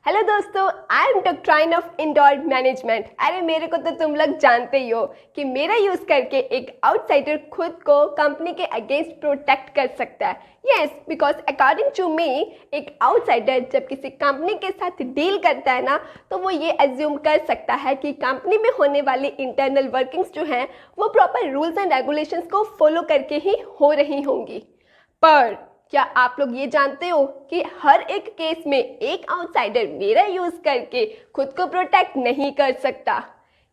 Hello दोस्तों, I am doctrine of indoor management. अरे मेरे को तो तुम लोग जानते ही हो कि मेरा यूज़ करके एक आउटसाइडर खुद को कंपनी के अगेंस्ट प्रोटेक्ट कर सकता है। Yes, because according to me एक आउटसाइडर जब किसी कंपनी के साथ डील करता है ना, तो वो ये एज्यूम कर सकता है कि कंपनी में होने वाली इंटरनल वर्किंग्स जो हैं वो प्रॉपर रूल्स एंड रेगुलेशंस को फॉलो करके ही हो रही होंगी। पर क्या आप लोग ये जानते हो कि हर एक केस में एक आउटसाइडर मेरा यूज करके खुद को प्रोटेक्ट नहीं कर सकता?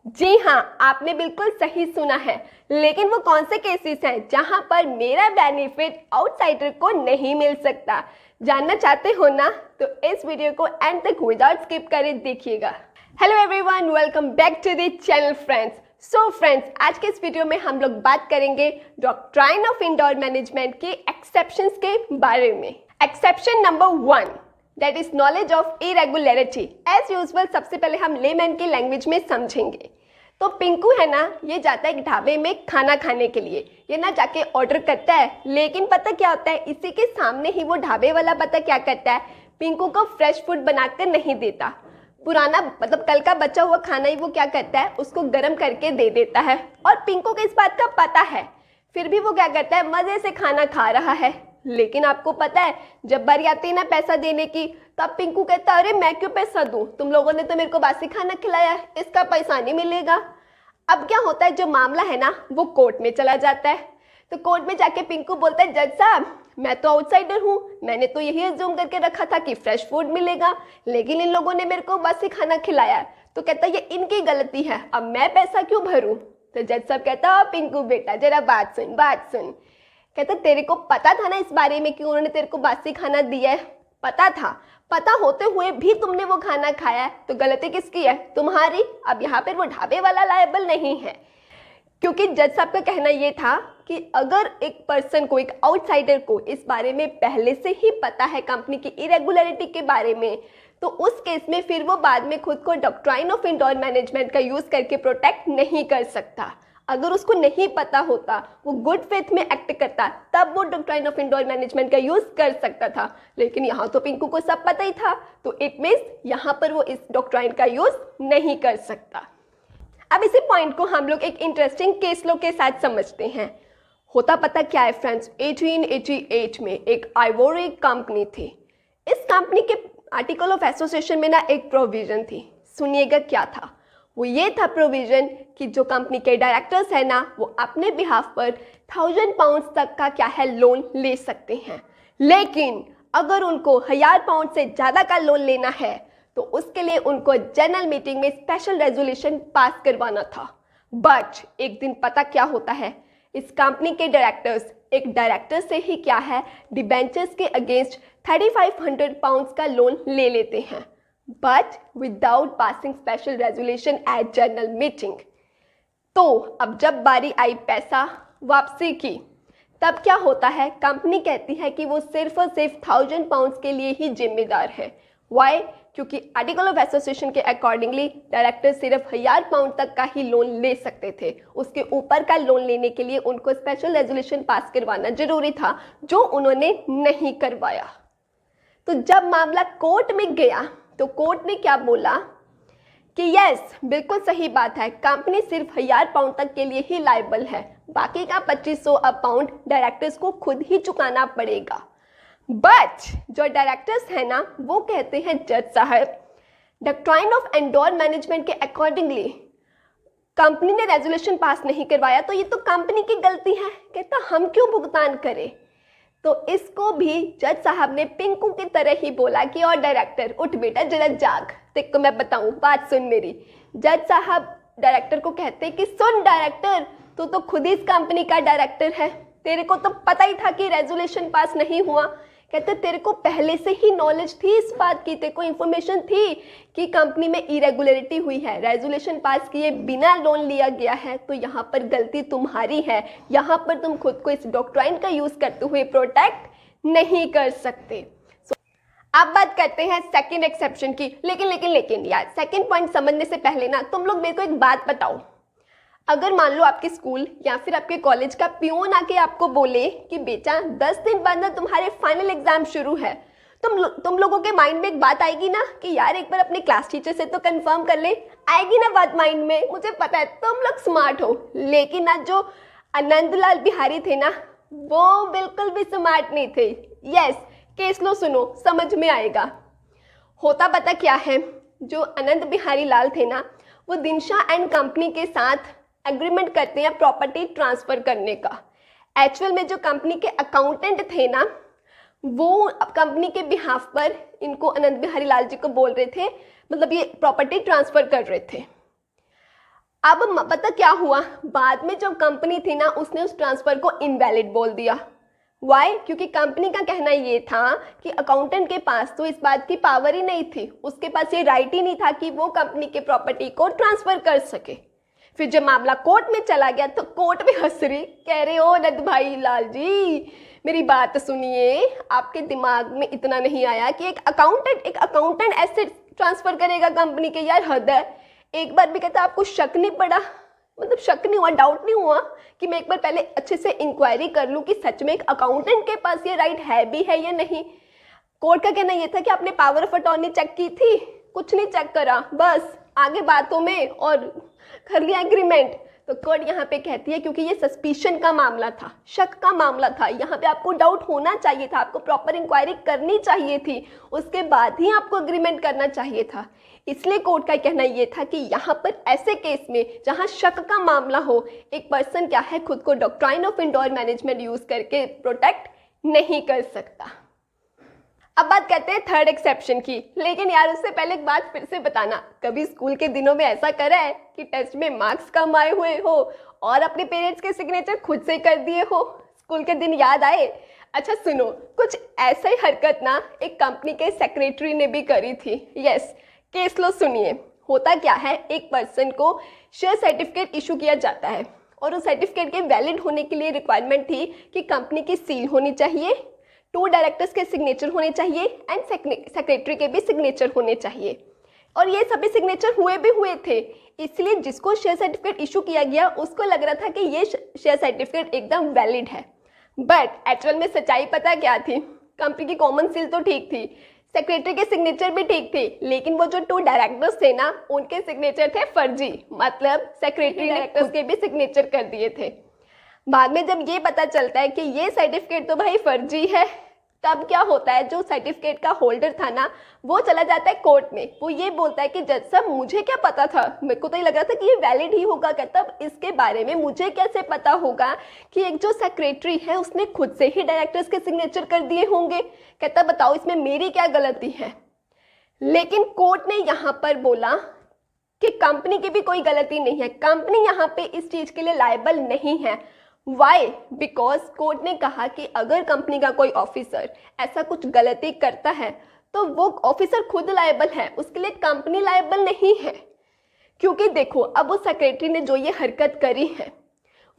जी हाँ, आपने बिल्कुल सही सुना है। लेकिन वो कौन से केसेस हैं जहां पर मेरा बेनिफिट आउटसाइडर को नहीं मिल सकता? जानना चाहते हो ना? तो इस वीडियो को एंड तक विदाउट स्किप करे देखिएगा। Hello everyone, welcome back to the channel friends. So friends, आज के इस वीडियो में हम लोग बात करेंगे डॉक्ट्राइन ऑफ इंडोर मैनेजमेंट के एक्सेप्शंस के बारे में। Exception number 1, that is knowledge of irregularity. As usual सबसे पहले हम लेमैन की लैंग्वेज में समझेंगे। तो पिंकू है ना, ये जाता है एक ढाबे में खाना खाने के लिए। ये ना जाके ऑर्डर करता है, लेकिन पता क्या होता है, इसी के सामने ही वो ढाबे वाला पता क्या करता है, पिंकू को फ्रेश फूड बनाकर नहीं देता। पुराना मतलब कल का बचा हुआ खाना ही वो क्या करता है, उसको गर्म करके दे देता है। और पिंकू को इस बात का पता है, फिर भी वो क्या करता है, मज़े से खाना खा रहा है। लेकिन आपको पता है, जब बारी आती है ना पैसा देने की, तब पिंकू कहता है, अरे मैं क्यों पैसा दूँ, तुम लोगों ने तो मेरे को बासी खाना खिलाया है, इसका पैसा नहीं मिलेगा। अब क्या होता है, जो मामला है ना वो कोर्ट में चला जाता है। तो कोर्ट में जाके पिंकू बोलता है, जज साहब मैं तो आउटसाइडर हूँ, मैंने तो यही अज्यूम करके रखा था कि फ्रेश फूड मिलेगा, लेकिन इन लोगों ने मेरे को बासी खाना खिलाया। तो कहता है ये इनकी गलती है, अब मैं पैसा क्यों भरूँ? तो जज साहब कहता, पिंकू बेटा जरा बात सुन। कहता तेरे को पता था ना इस बारे में कि उन्होंने तेरे को बासी खाना दिया है? पता था, पता होते हुए भी तुमने वो खाना खाया है, तो गलती किसकी है? तुम्हारी। अब यहाँ पर वो ढाबे वाला लायबल नहीं है, क्योंकि जज साहब का कहना ये था कि अगर एक पर्सन को, एक आउटसाइडर को इस बारे में पहले से ही पता है कंपनी की इरेगुलरिटी के बारे में, तो उस केस में फिर वो बाद में खुद को डॉक्ट्राइन ऑफ इंडोर मैनेजमेंट का यूज़ करके प्रोटेक्ट नहीं कर सकता। अगर उसको नहीं पता होता, वो गुड फेथ में एक्ट करता, तब वो डॉक्ट्राइन ऑफ इंडोर मैनेजमेंट का यूज़ कर सकता था। लेकिन यहाँ तो पिंकू को सब पता ही था, तो इट मीन्स यहाँ पर वो इस डॉक्ट्राइन का यूज़ नहीं कर सकता। अब इसी पॉइंट को हम लोग एक इंटरेस्टिंग केस लो के साथ समझते हैं। होता पता क्या है फ्रेंड्स, 1888 में एक आइवोरी कंपनी थी। इस कंपनी के आर्टिकल ऑफ एसोसिएशन में ना एक प्रोविज़न थी। सुनिएगा क्या था वो? ये था प्रोविज़न कि जो कंपनी के डायरेक्टर्स हैं ना, वो अपने बिहाफ पर 1000 पाउंड तक का क्या है, लोन ले सकते हैं। लेकिन अगर उनको 1000 पाउंड से ज़्यादा का लोन लेना है तो उसके लिए उनको जनरल मीटिंग में स्पेशल रेजोल्यूशन पास करवाना था। बट एक दिन पता क्या होता है, इस कंपनी के डायरेक्टर्स, एक डायरेक्टर से ही क्या है, डिबेंचर्स के अगेंस्ट 3500 पाउंड्स का लोन ले लेते हैं, but without passing special resolution at general meeting. तो अब जब बारी आई पैसा वापसी की, तब क्या होता है, कंपनी कहती है कि वो सिर्फ और सिर्फ 1000 पाउंड्स के लिए ही जिम्मेदार है। वाई? क्योंकि आर्टिकल ऑफ एसोसिएशन के अकॉर्डिंगली डायरेक्टर सिर्फ 1000 पाउंड तक का ही लोन ले सकते थे। उसके ऊपर का लोन लेने के लिए उनको स्पेशल रेजोल्यूशन पास करवाना जरूरी था, जो उन्होंने नहीं करवाया। तो जब मामला कोर्ट में गया तो कोर्ट ने क्या बोला कि यस, बिल्कुल सही बात है, कंपनी सिर्फ 1000 पाउंड तक के लिए ही लायबल है, बाकी का 2500 पाउंड डायरेक्टर्स को खुद ही चुकाना पड़ेगा। बट जो डायरेक्टर्स हैं ना, वो कहते हैं, जज साहब डॉक्ट्राइन ऑफ इंडोर मैनेजमेंट के अकॉर्डिंगली कंपनी ने रेजोल्यूशन पास नहीं करवाया, तो ये तो कंपनी की गलती है। कहता हम क्यों भुगतान करें? तो इसको भी जज साहब ने पिंकू की तरह ही बोला कि और डायरेक्टर उठ बेटा जरा जाग, तेरे को मैं बताऊं, बात सुन मेरी। जज साहब डायरेक्टर को कहते कि सुन डायरेक्टर, तू तो खुद ही इस कंपनी का डायरेक्टर है, तेरे को तो पता ही था कि रेजोल्यूशन पास नहीं हुआ। कहते तेरे को पहले से ही नॉलेज थी इस बात की, तेरे को इन्फॉर्मेशन थी कि कंपनी में इरेगुलरिटी हुई है, रेजोल्यूशन पास किए बिना लोन लिया गया है, तो यहाँ पर गलती तुम्हारी है, यहाँ पर तुम खुद को इस डॉक्ट्राइन का यूज़ करते हुए प्रोटेक्ट नहीं कर सकते। अब बात करते हैं सेकंड एक्सेप्शन की। लेकिन यार, सेकंड पॉइंट समझने से पहले ना तुम लोग मेरे को एक बात बताओ। अगर मान लो आपके स्कूल या फिर आपके कॉलेज का पियोन आके आपको बोले कि बेटा 10 दिन बाद ना तुम्हारे फाइनल एग्जाम शुरू है, तुम लोगों के माइंड में एक बात आएगी ना कि यार एक बार अपने क्लास टीचर से तो कंफर्म कर ले, आएगी ना बात माइंड में। मुझे पता है तुम लोग स्मार्ट हो, लेकिन ना जो आनंदलाल बिहारी थे ना, वो बिल्कुल भी स्मार्ट नहीं थे। यस, केस लो, सुनो, समझ में आएगा। होता पता क्या है, जो आनंद बिहारी लाल थे ना, वो दिनशा एंड कंपनी के साथ एग्रीमेंट करते हैं प्रॉपर्टी ट्रांसफ़र करने का। एक्चुअल में जो कंपनी के अकाउंटेंट थे ना, वो कंपनी के बिहाफ पर इनको आनंद बिहारी लाल जी को बोल रहे थे, मतलब ये प्रॉपर्टी ट्रांसफ़र कर रहे थे। अब पता क्या हुआ, बाद में जो कंपनी थी ना, उसने उस ट्रांसफ़र को इनवैलिड बोल दिया। वाई? क्योंकि कंपनी का कहना ये था कि अकाउंटेंट के पास तो इस बात की पावर ही नहीं थी, उसके पास ये राइट ही नहीं था कि वो कंपनी के प्रॉपर्टी को ट्रांसफ़र कर सके। फिर जब मामला कोर्ट में चला गया तो कोर्ट में हंस रही, कह रहे हो आनंद भाई लाल जी मेरी बात सुनिए, आपके दिमाग में इतना नहीं आया कि एक अकाउंटेंट ऐसे ट्रांसफ़र करेगा कंपनी के? यार हद है। एक बार भी कहता आपको शक नहीं पड़ा, मतलब शक नहीं हुआ, डाउट नहीं हुआ कि मैं एक बार पहले अच्छे से इंक्वायरी कर लूँ कि सच में एक अकाउंटेंट के पास ये राइट है भी है या नहीं। कोर्ट का कहना ये था कि आपने पावर ऑफ अटॉर्नी चेक की थी, कुछ नहीं चेक करा, बस आगे बातों में और कर लिया एग्रीमेंट। तो कोर्ट यहाँ पे कहती है क्योंकि ये सस्पिशन का मामला था, शक का मामला था, यहाँ पे आपको डाउट होना चाहिए था, आपको प्रॉपर इंक्वायरी करनी चाहिए थी, उसके बाद ही आपको एग्रीमेंट करना चाहिए था। इसलिए कोर्ट का कहना ये था कि यहाँ पर ऐसे केस में जहाँ शक का मामला हो, एक पर्सन क्या है खुद को doctrine of indoor management use करके प्रोटेक्ट नहीं कर सकता। अब बात करते हैं थर्ड एक्सेप्शन की, लेकिन यार उससे पहले एक बात फिर से बताना, कभी स्कूल के दिनों में ऐसा करा है कि टेस्ट में मार्क्स कम आए हुए हो और अपने पेरेंट्स के सिग्नेचर खुद से कर दिए हो, स्कूल के दिन याद आए? अच्छा सुनो, कुछ ऐसा ही हरकत ना एक कंपनी के सेक्रेटरी ने भी करी थी। यस, केस लो, सुनिए। होता क्या है, एक पर्सन को शेयर सर्टिफिकेट इशू किया जाता है और उस सर्टिफिकेट के वैलिड होने के लिए रिक्वायरमेंट थी कि कंपनी की सील होनी चाहिए, 2 डायरेक्टर्स के सिग्नेचर होने चाहिए एंड सेक्रेटरी के भी सिग्नेचर होने चाहिए, और ये सभी सिग्नेचर हुए थे। इसलिए जिसको शेयर सर्टिफिकेट इशू किया गया उसको लग रहा था कि ये शेयर सर्टिफिकेट एकदम वैलिड है, बट एक्चुअल में सच्चाई पता क्या थी? कंपनी की कॉमन सील तो ठीक थी, सेक्रेटरी के सिग्नेचर भी ठीक थे, लेकिन वो जो 2 डायरेक्टर्स थे ना, उनके सिग्नेचर थे फर्जी, मतलब सेक्रेटरी डायरेक्टर्स के भी सिग्नेचर कर दिए थे। बाद में जब ये पता चलता है कि ये सर्टिफिकेट तो भाई फर्जी है, तब क्या होता है, जो सर्टिफिकेट का होल्डर था ना, वो चला जाता है कोर्ट में। वो ये बोलता है कि जज साहब मुझे क्या पता था, मेरे को तो ये लग रहा था कि ये वैलिड ही होगा, क्या तब इसके बारे में मुझे कैसे पता होगा कि एक जो सेक्रेटरी है उसने खुद से ही डायरेक्टर्स के सिग्नेचर कर दिए होंगे? कहता बताओ इसमें मेरी क्या गलती है? लेकिन कोर्ट ने यहाँ पर बोला कि कंपनी की भी कोई गलती नहीं है, कंपनी यहाँ पे इस चीज़ के लिए लायबल नहीं है। वाई? बिकॉज कोर्ट ने कहा कि अगर कंपनी का कोई ऑफिसर ऐसा कुछ गलती करता है तो वो ऑफिसर खुद लायबल है, उसके लिए कंपनी लायबल नहीं है। क्योंकि देखो, अब वो सेक्रेटरी ने जो ये हरकत करी है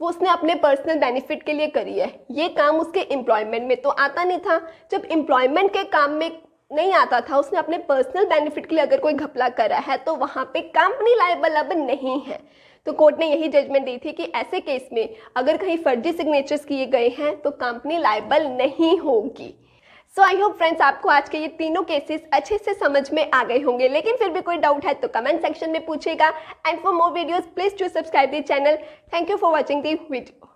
वो उसने अपने पर्सनल बेनिफिट के लिए करी है, ये काम उसके एम्प्लॉयमेंट में तो आता नहीं था। जब एम्प्लॉयमेंट के काम में नहीं आता था, उसने अपने पर्सनल बेनिफिट के लिए अगर कोई घपला करा है तो वहाँ पे कंपनी लायबल अब नहीं है। तो कोर्ट ने यही जजमेंट दी थी कि ऐसे केस में अगर कहीं फर्जी सिग्नेचर्स किए गए हैं तो कंपनी लायबल नहीं होगी। सो आई होप फ्रेंड्स आपको आज के ये तीनों केसेस अच्छे से समझ में आ गए होंगे, लेकिन फिर भी कोई डाउट है तो कमेंट सेक्शन में पूछेगा। And for more videos please to subscribe the channel. Thank you for watching the video.